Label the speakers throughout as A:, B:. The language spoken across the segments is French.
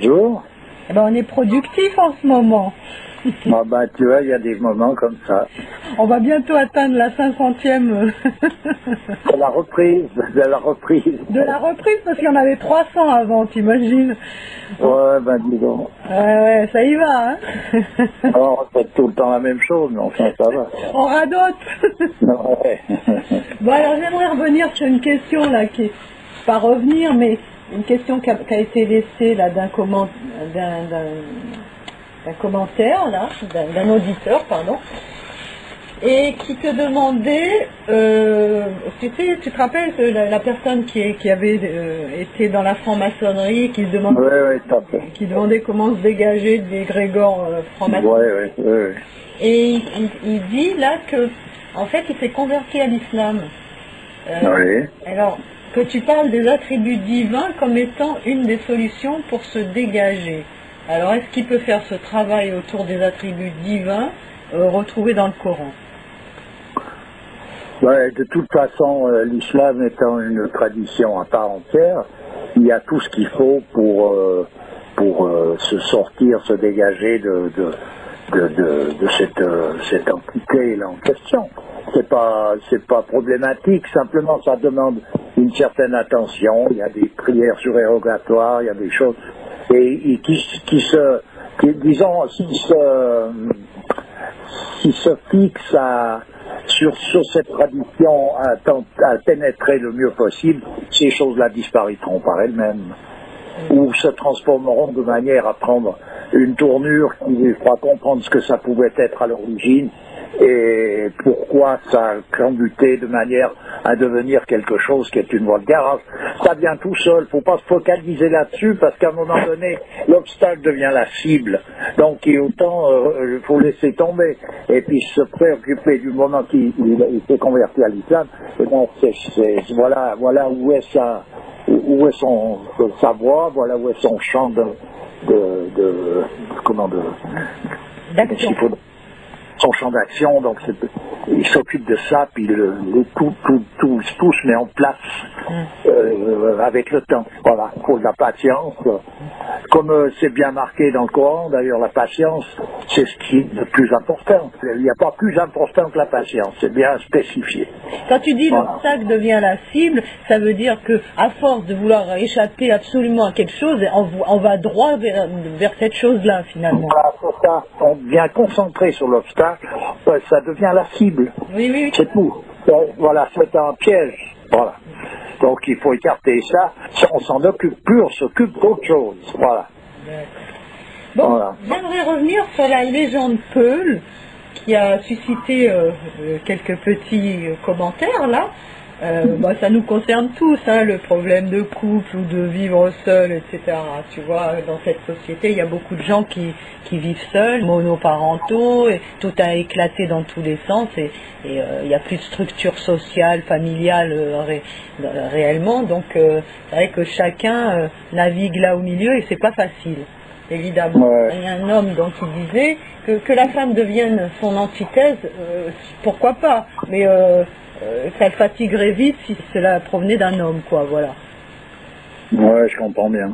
A: Bonjour.
B: Eh ben, on est productif en ce moment.
A: Ah ben, tu vois, il y a des moments comme ça.
B: On va bientôt atteindre la 500e.
A: De la reprise, de la reprise.
B: De la reprise, parce qu'il y en avait 300 avant, t'imagines?
A: Ouais, ben dis donc.
B: Ouais, ça y va, hein.
A: Alors, on fait tout le temps la même chose, mais enfin, ça va.
B: On radote.
A: Ouais.
B: Bon, alors j'aimerais revenir sur une question, là, qui est pas revenir, mais une question qui a été laissée, là, d'un commentaire, là, d'un auditeur, pardon, et qui te demandait, tu te rappelles la personne qui avait été dans la franc-maçonnerie, qui demandait comment se dégager des grégores francs-maçons.
A: Ouais.
B: Et il dit là que, en fait, il s'est converti à l'islam.
A: Oui.
B: Alors, que tu parles des attributs divins comme étant une des solutions pour se dégager. Alors, est-ce qu'il peut faire ce travail autour des attributs divins retrouvés dans le Coran?
A: Ouais, de toute façon, l'islam étant une tradition à part entière, il y a tout ce qu'il faut pour se sortir, se dégager de cette entité-là en question. C'est pas problématique, simplement ça demande une certaine attention, il y a des prières surérogatoires, il y a des choses, et disons, s'il se fixe sur cette tradition à pénétrer le mieux possible, ces choses-là disparaîtront par elles-mêmes, ou se transformeront de manière à prendre une tournure qui lui fera comprendre ce que ça pouvait être à l'origine, et pourquoi ça a muté de manière à devenir quelque chose qui est une voie de garage. Ça vient tout seul, faut pas se focaliser là-dessus, parce qu'à un moment donné, l'obstacle devient la cible. Donc autant faut laisser tomber, et puis se préoccuper du moment qu'il s'est converti à l'islam. Bon, voilà où est sa voix, voilà où est son champ
B: d'action.
A: Son champ d'action, donc il s'occupe de ça, puis tout se met en place avec le temps. Voilà, il faut de la patience. Comme c'est bien marqué dans le Coran, d'ailleurs, la patience, c'est ce qui est le plus important. Il n'y a pas plus important que la patience, c'est bien spécifié.
B: Quand tu dis l'obstacle devient la cible, ça veut dire que à force de vouloir échapper absolument à quelque chose, on va droit vers cette chose-là, finalement.
A: Voilà, c'est ça. On vient concentrer sur l'obstacle, ça devient la cible.
B: Oui.
A: C'est tout. Voilà, c'est un piège. Voilà. Donc il faut écarter ça. On s'en occupe plus, on s'occupe d'autre chose. Voilà.
B: Bon, voilà. J'aimerais revenir sur la légende Peul, qui a suscité quelques petits commentaires là. Ça nous concerne tous, hein, le problème de couple ou de vivre seul, etc. Tu vois, dans cette société, il y a beaucoup de gens qui vivent seuls, monoparentaux, et tout a éclaté dans tous les sens, et il n'y a plus de structure sociale, familiale réellement, donc c'est vrai que chacun navigue là au milieu, et c'est pas facile. Évidemment, il y a un homme dont il disait que la femme devienne son antithèse, pourquoi pas, mais ça le fatiguerait vite si cela provenait d'un homme, quoi, voilà.
A: Ouais, je comprends bien.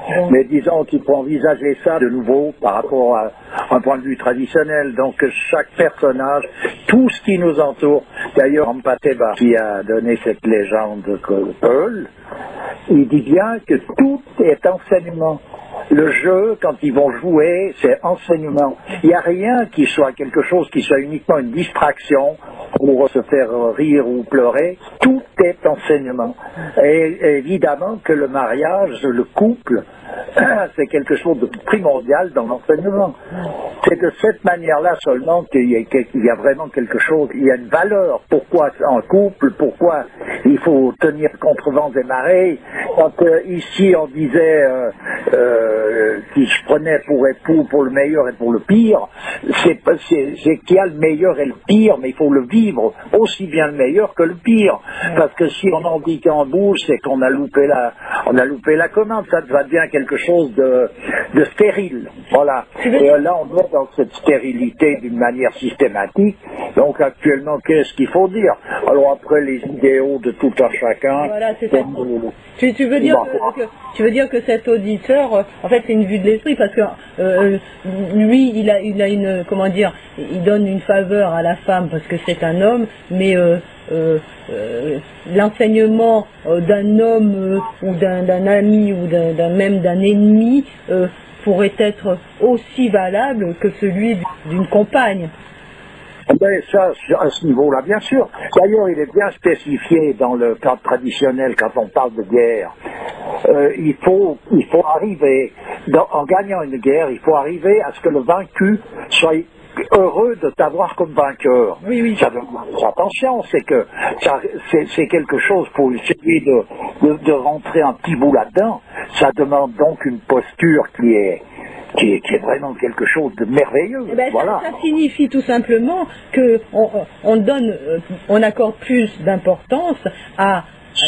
A: Bon. Mais disons qu'il faut envisager ça de nouveau par rapport à un point de vue traditionnel. Donc chaque personnage, tout ce qui nous entoure, d'ailleurs Ampateba qui a donné cette légende que Peul, il dit bien que tout est enseignement. Le jeu, quand ils vont jouer, c'est enseignement. Il n'y a rien qui soit quelque chose qui soit uniquement une distraction pour se faire rire ou pleurer. Tout est enseignement. Et évidemment que le mariage, le couple, c'est quelque chose de primordial dans l'enseignement. C'est de cette manière-là seulement qu'il y a vraiment quelque chose, il y a une valeur. Pourquoi en couple, pourquoi il faut tenir contre vents et marées. Quand ici on disait qui se prenait pour époux pour le meilleur et pour le pire, c'est qu'il y a le meilleur et le pire, mais il faut le vivre aussi bien le meilleur que le pire. Parce que si on en dit qu'en bouge, c'est qu'on a loupé la commande, ça devient quelque chose de stérile. Voilà. Et là, on doit dans cette stérilité d'une manière systématique, Donc actuellement, qu'est-ce qu'il faut dire? Alors après, les idéaux de tout un chacun...
B: Voilà, c'est ça. Tu veux dire tu veux dire que cet auditeur, en fait, c'est une vue de l'esprit, parce que lui, il a une, comment dire, il donne une faveur à la femme parce que c'est un homme, mais l'enseignement d'un homme ou d'un ami ou même d'un ennemi pourrait être aussi valable que celui d'une compagne.
A: Ben ça, à ce niveau-là, bien sûr. D'ailleurs, il est bien spécifié dans le cadre traditionnel quand on parle de guerre. Il faut arriver, en gagnant une guerre, il faut arriver à ce que le vaincu soit heureux de t'avoir comme vainqueur.
B: Oui, oui.
A: Attention, c'est quelque chose pour essayer de rentrer un petit bout là-dedans. Ça demande donc une posture qui est vraiment quelque chose de merveilleux.
B: Ben,
A: voilà.
B: Ça signifie tout simplement on accorde plus d'importance à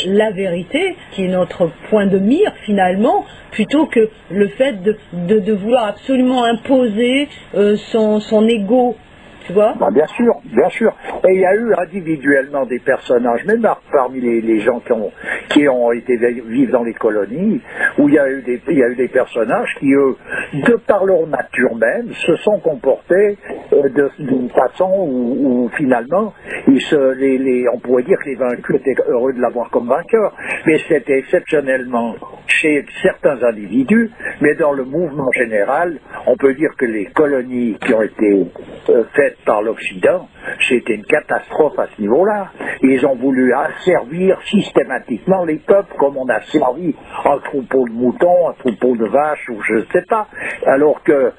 B: la vérité, qui est notre point de mire finalement, plutôt que le fait de vouloir absolument imposer son ego. Tu vois?
A: Ben bien sûr, bien sûr. Et il y a eu individuellement des personnages, même parmi les gens qui ont été vivre dans les colonies, où il y a eu des personnages qui, eux, de par leur nature même, se sont comportés d'une façon où finalement, on pourrait dire que les vaincus étaient heureux de l'avoir comme vainqueur. Mais c'était exceptionnellement chez certains individus, mais dans le mouvement général, on peut dire que les colonies qui ont été faites par l'Occident, c'était une catastrophe à ce niveau-là. Ils ont voulu asservir systématiquement les peuples comme on a servi un troupeau de moutons, un troupeau de vaches, ou je ne sais pas. Alors que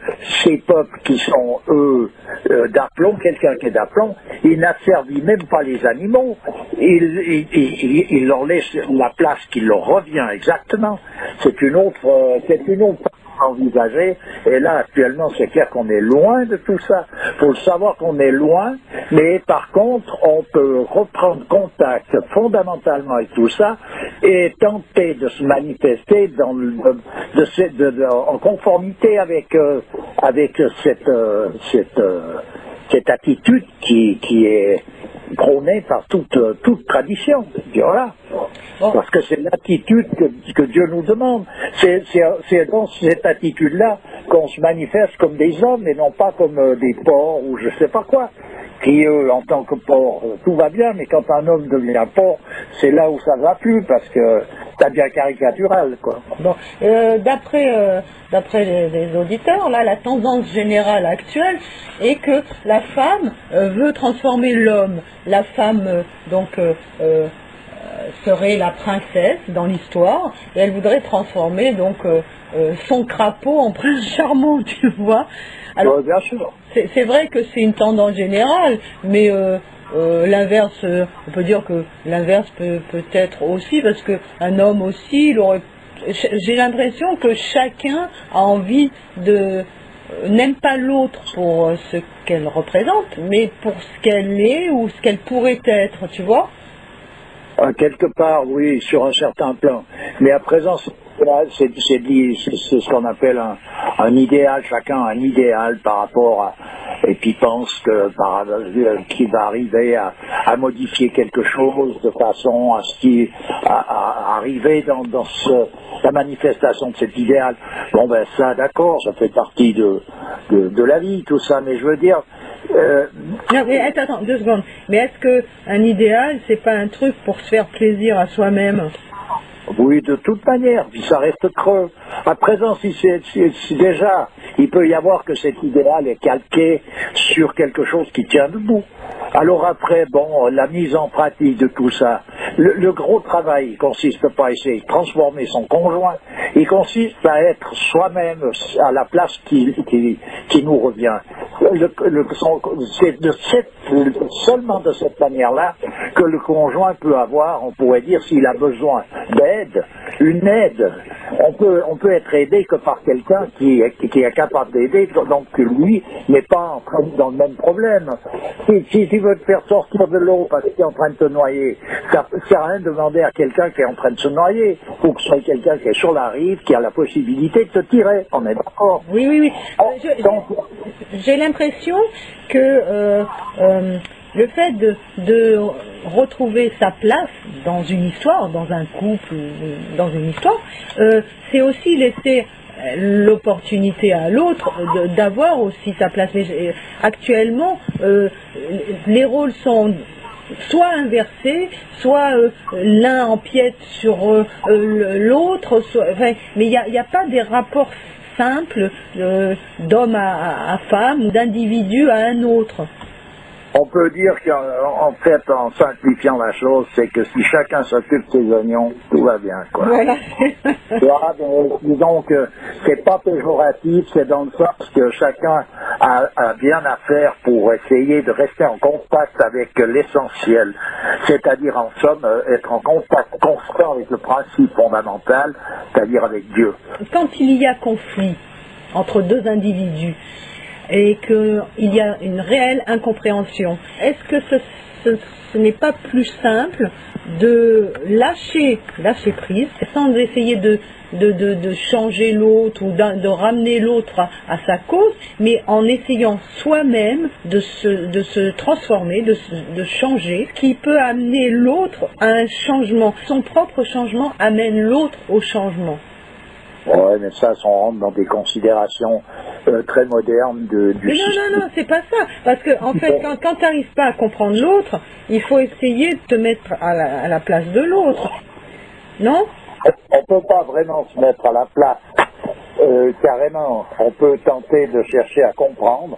A: ces peuples qui sont, eux, d'aplomb, quelqu'un qui est d'aplomb, il n'a servi même pas les animaux. Il leur laisse la place qui leur revient exactement. C'est une autre envisager, et là actuellement c'est clair qu'on est loin de tout ça. Il faut le savoir qu'on est loin, mais par contre on peut reprendre contact fondamentalement avec tout ça et tenter de se manifester en conformité avec cette attitude qui est prônée par toute tradition. Voilà. Bon. Parce que c'est l'attitude que Dieu nous demande. C'est dans cette attitude-là qu'on se manifeste comme des hommes et non pas comme des porcs ou je sais pas quoi. Qui, eux, en tant que porc, tout va bien, mais quand un homme devient porc, c'est là où ça va plus, parce que ça devient caricatural, quoi.
B: Bon, d'après les auditeurs, là, la tendance générale actuelle est que la femme veut transformer l'homme. La femme, serait la princesse dans l'histoire, et elle voudrait transformer donc son crapaud en prince charmant, tu vois. Alors,
A: bien sûr.
B: C'est vrai que c'est une tendance générale, mais l'inverse, on peut dire que l'inverse peut être aussi, parce qu'un homme aussi, j'ai l'impression que chacun a envie n'aime pas l'autre pour ce qu'elle représente, mais pour ce qu'elle est ou ce qu'elle pourrait être, tu vois.
A: Quelque part, oui, sur un certain plan. Mais à présent, c'est ce qu'on appelle un idéal, chacun a un idéal par rapport à... Et puis pense qu'il va arriver à modifier quelque chose de façon à arriver dans la manifestation de cet idéal. Bon ben ça, d'accord, ça fait partie de la vie, tout ça, mais je veux dire...
B: Non, mais attends, 2 secondes. Mais est-ce qu'un idéal, c'est pas un truc pour se faire plaisir à soi-même?
A: Oui, de toute manière, puis ça reste creux. À présent, si déjà, il peut y avoir que cet idéal est calqué sur quelque chose qui tient debout. Alors après, bon, la mise en pratique de tout ça, le gros travail, il consiste pas à essayer de transformer son conjoint, il consiste à être soi-même à la place qui nous revient. C'est seulement de cette manière-là que le conjoint peut avoir, on pourrait dire, s'il a besoin d'aide, une aide. On peut être aidé que par quelqu'un qui est capable d'aider, donc lui n'est pas dans le même problème. Si tu veux te faire sortir de l'eau parce que tu es en train de te noyer, ça ne sert à rien de demander à quelqu'un qui est en train de se noyer. Il faut que ce soit quelqu'un qui est sur la rive, qui a la possibilité de te tirer. On est d'accord?
B: Oui. J'ai l'impression que le fait de retrouver sa place dans une histoire, dans un couple, dans une histoire, c'est aussi laisser l'opportunité à l'autre d'avoir aussi sa place. Mais actuellement, les rôles sont soit inversés, soit l'un empiète sur l'autre, mais il n'y a pas des rapports simples d'homme à femme ou d'individu à un autre.
A: On peut dire qu'en fait, en simplifiant la chose, c'est que si chacun s'occupe de ses oignons, tout va bien, quoi.
B: Voilà.
A: Disons que c'est pas péjoratif, c'est dans le sens que chacun a bien à faire pour essayer de rester en contact avec l'essentiel. C'est-à-dire, en somme, être en contact constant avec le principe fondamental, c'est-à-dire avec Dieu.
B: Quand il y a conflit entre deux individus, et qu'il y a une réelle incompréhension, est-ce que ce n'est pas plus simple de lâcher prise, sans essayer de changer l'autre ou de ramener l'autre à sa cause, mais en essayant soi-même de se transformer, de changer, ce qui peut amener l'autre à un changement. Son propre changement amène l'autre au changement.
A: Ouais, mais ça, on rentre dans des considérations très modernes du système.
B: Non, c'est pas ça. Parce que, en fait, quand tu n'arrives pas à comprendre l'autre, il faut essayer de te mettre à la place de l'autre. Non?
A: On ne peut pas vraiment se mettre à la place, carrément. On peut tenter de chercher à comprendre,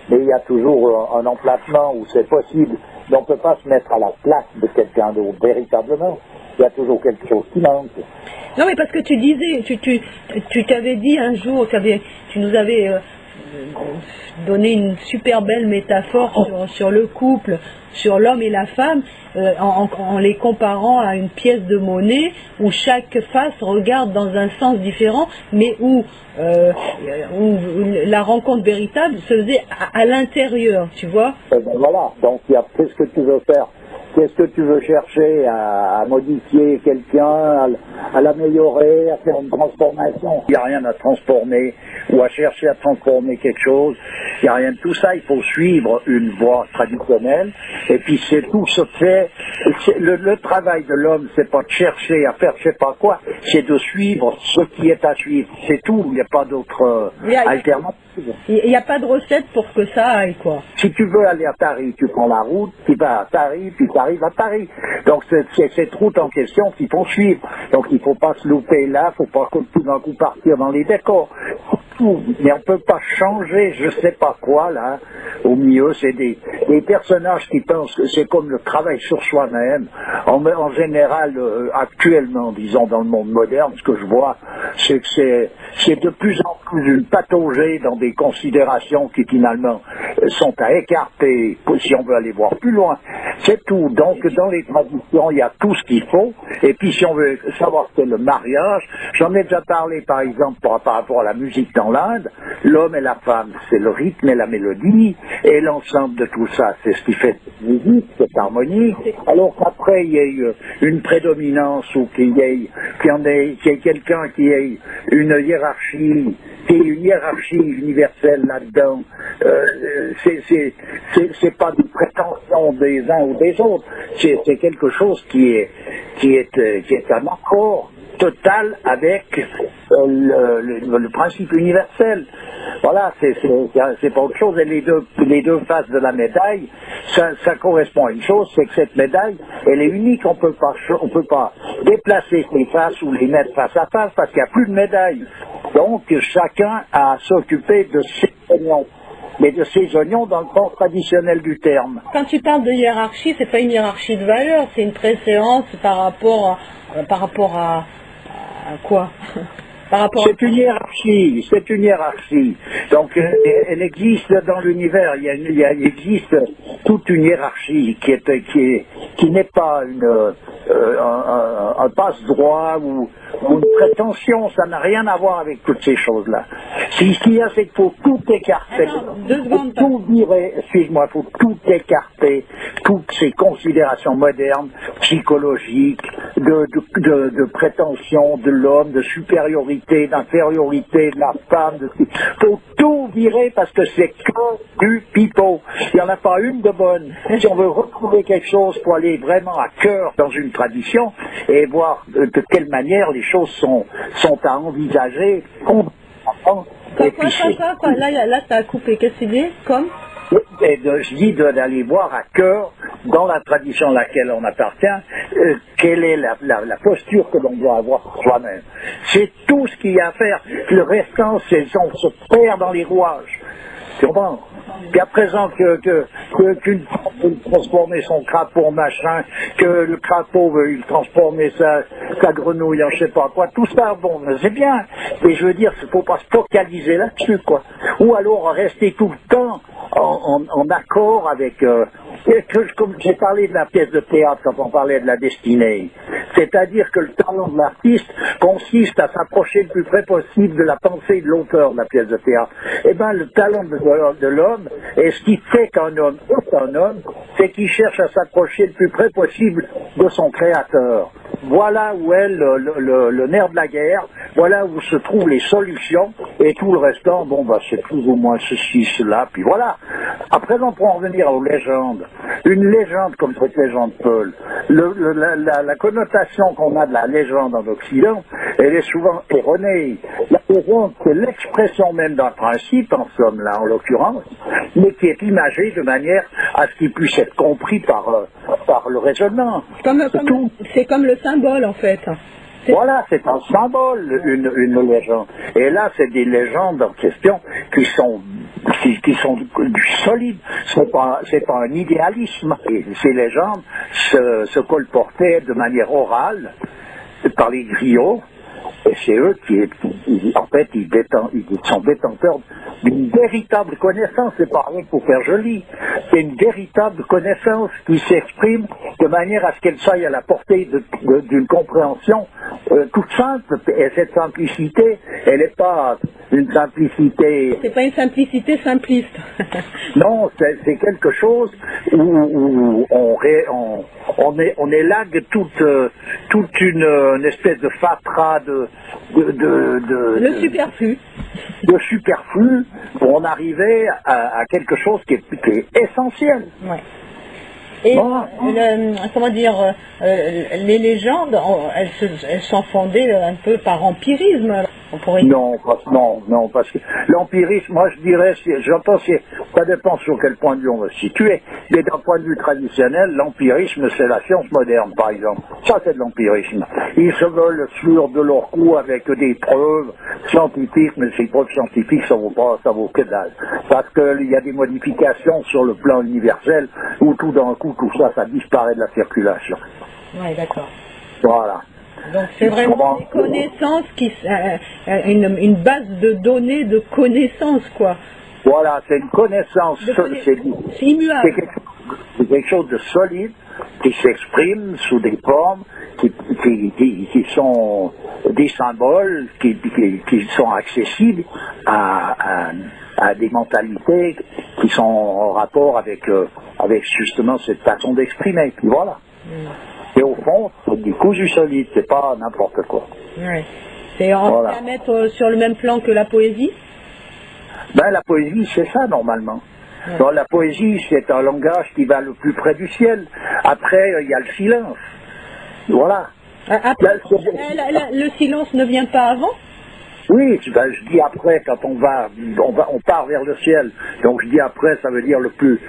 A: mais il y a toujours un emplacement où c'est possible. Mais on ne peut pas se mettre à la place de quelqu'un d'autre, véritablement. Il y a toujours quelque chose qui manque.
B: Non, mais parce que tu disais, tu t'avais dit un jour, tu nous avais donné une super belle métaphore sur le couple, sur l'homme et la femme, en les comparant à une pièce de monnaie où chaque face regarde dans un sens différent, mais où la rencontre véritable se faisait à l'intérieur, tu vois.
A: Voilà, donc il y a qu'est-ce que tu veux faire. Qu'est-ce que tu veux chercher à modifier quelqu'un, à l'améliorer, à faire une transformation? Il n'y a rien à transformer ou à chercher à transformer quelque chose. Il n'y a rien de tout ça. Il faut suivre une voie traditionnelle. Et puis c'est tout se fait. Le travail de l'homme, c'est pas de chercher à faire je sais pas quoi. C'est de suivre ce qui est à suivre. C'est tout. Il n'y a pas d'autre alternative.
B: Il n'y a pas de recette pour que ça aille, quoi.
A: Si tu veux aller à Paris, tu prends la route, tu vas à Paris, puis tu arrives à Paris. Donc c'est cette route en question qu'il faut suivre. Donc il ne faut pas se louper là, il ne faut pas tout d'un coup partir dans les décors. Mais on ne peut pas changer je ne sais pas quoi là. Au milieu, c'est des personnages qui pensent que c'est comme le travail sur soi-même. En général, actuellement, disons dans le monde moderne, ce que je vois, c'est que c'est de plus en plus une pathologie dans des considérations qui finalement sont à écarter si on veut aller voir plus loin. C'est tout. Donc dans les traditions, il y a tout ce qu'il faut. Et puis si on veut savoir ce qu'est le mariage, j'en ai déjà parlé par exemple par rapport à la musique dans l'Inde, l'homme et la femme, c'est le rythme et la mélodie, et l'ensemble de tout ça, c'est ce qui fait cette musique, cette harmonie. Alors qu'après il y ait une prédominance ou qu'il y ait quelqu'un qui ait une hiérarchie, universelle là-dedans, c'est pas des prétentions des uns ou des autres, c'est quelque chose qui est un accord total avec le principe universel. Voilà, c'est pas autre chose. Et les deux faces de la médaille, ça correspond à une chose, c'est que cette médaille, elle est unique. On peut pas déplacer ces faces ou les mettre face à face parce qu'il n'y a plus de médaille. Donc chacun a à s'occuper de ses oignons. Mais de ces oignons dans le sens traditionnel du terme.
B: Quand tu parles de hiérarchie, c'est pas une hiérarchie de valeur, c'est une préséance par rapport à quoi?
A: C'est une hiérarchie. Donc elle existe dans l'univers. Il existe toute une hiérarchie qui n'est pas un passe-droit ou une prétention. Ça n'a rien à voir avec toutes ces choses-là. Ce qu'il y a, c'est qu'il faut tout écarter. Tout virer. Excuse-moi, il faut tout écarter. Toutes ces considérations modernes, psychologiques, de prétention de l'homme, de supériorité, d'infériorité de la femme, faut tout virer parce que c'est que du pipeaux. Il n'y en a pas une de bonne. Si on veut retrouver quelque chose pour aller vraiment à cœur dans une tradition et voir de quelle manière les choses sont à envisager,
B: Là, ça a coupé. Qu'est-ce que tu dis? Comme
A: je dis d'aller voir à cœur, dans la tradition à laquelle on appartient, quelle est la posture que l'on doit avoir pour soi-même. C'est tout ce qu'il y a à faire. Le restant, c'est on se perd dans les rouages. Tu comprends? Puis à présent qu'une femme veut transformer son crapaud en machin, que le crapaud veut transformer sa grenouille en je sais pas quoi, tout ça, bon, c'est bien. Mais je veux dire, il ne faut pas se focaliser là-dessus, quoi. Ou alors rester tout le temps en accord avec... comme j'ai parlé de la pièce de théâtre quand on parlait de la destinée. C'est-à-dire que le talent de l'artiste consiste à s'approcher le plus près possible de la pensée de l'auteur de la pièce de théâtre. Eh bien, le talent de l'homme, et ce qui fait qu'un homme est un homme, c'est qu'il cherche à s'approcher le plus près possible de son créateur. Voilà où est le nerf de la guerre, voilà où se trouvent les solutions, et tout le restant, bon, bah, c'est plus ou moins ceci, cela, puis voilà. Après, on peut en revenir aux légendes. Une légende comme cette légende Peul, la connotation qu'on a de la légende en Occident, elle est souvent erronée. La légende, c'est l'expression même d'un principe, en somme, là, en l'occurrence, mais qui est imagée de manière à ce qu'il puisse être compris par le raisonnement.
B: C'est comme le symbole, en fait.
A: Voilà, c'est un symbole, une légende. Et là, c'est des légendes en question qui sont du solide. C'est pas un idéalisme. Et ces légendes se colportaient de manière orale par les griots. Et c'est eux qui sont détenteurs d'une véritable connaissance. C'est pas rien pour faire joli. C'est une véritable connaissance qui s'exprime de manière à ce qu'elle soit à la portée d'une compréhension toute simple. Et cette simplicité, elle n'est pas une simplicité...
B: C'est pas une simplicité simpliste.
A: Non, c'est quelque chose où on élague toute une espèce de fatras
B: le superflu.
A: De superflu pour en arriver à quelque chose qui est essentiel.
B: Ouais. Et comment dire, les légendes, elles sont fondées un peu par empirisme. On pourrait...
A: Non, parce que l'empirisme, moi je dirais, j'entends, ça dépend sur quel point de vue on va se situer, mais d'un point de vue traditionnel, l'empirisme c'est la science moderne par exemple. Ça c'est de l'empirisme. Ils se veulent sûr de leur coup avec des preuves scientifiques, mais ces preuves scientifiques ça vaut que dalle. Parce qu'il y a des modifications sur le plan universel où tout d'un coup tout ça disparaît de la circulation.
B: Oui, d'accord.
A: Voilà.
B: Donc c'est vraiment des connaissances une base de données de connaissances, quoi.
A: Voilà, c'est une connaissance, c'est
B: immuable.
A: C'est quelque chose de solide qui s'exprime sous des formes qui sont des symboles qui sont accessibles à des mentalités qui sont en rapport avec justement cette façon d'exprimer. Puis voilà. Et au fond, c'est du cousu solide, c'est pas n'importe quoi.
B: Oui. C'est on va mettre sur le même plan que la poésie?
A: Ben la poésie, c'est ça normalement. Ouais. Donc, la poésie, c'est un langage qui va le plus près du ciel. Après, il y a le silence. Voilà.
B: Après, le silence ne vient pas avant?
A: Oui, je dis après, quand on part vers le ciel. Donc je dis après, ça veut dire le plus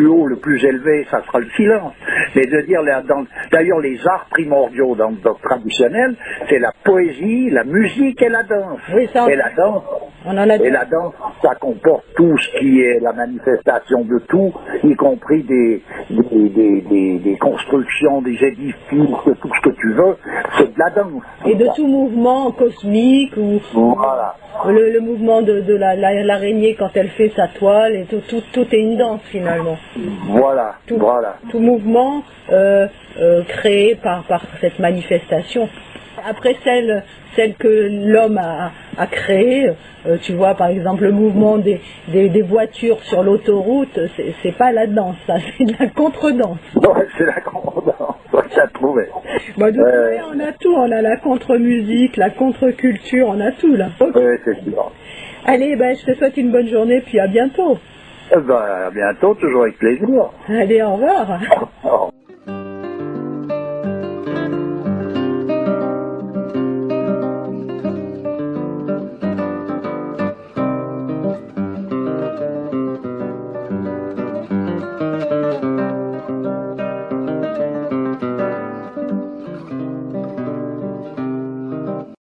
A: haut, le plus élevé, ça sera le silence. Mais de dire, d'ailleurs, les arts primordiaux dans le traditionnel, c'est la poésie, la musique et la danse.
B: Oui, ça,
A: et la danse, ça comporte tout ce qui est la manifestation de tout, y compris des constructions, des édifices, tout ce que tu veux, c'est de la danse.
B: Et de tout mouvement cosmique ou...
A: Voilà.
B: Le mouvement de l'araignée quand elle fait sa toile, et tout est une danse finalement.
A: Voilà,
B: Tout mouvement créé par cette manifestation. Après celle que l'homme a créée, tu vois par exemple le mouvement des voitures sur l'autoroute, c'est pas la danse, ça, c'est de la contredanse.
A: Ouais, c'est la contredanse, ça trouvait.
B: On a tout, on a la contre-musique, la contre-culture, on a tout là.
A: Oui, c'est sûr.
B: Allez, je te souhaite une bonne journée, puis à bientôt.
A: À bientôt, toujours avec plaisir.
B: Allez, au revoir.
A: Au revoir.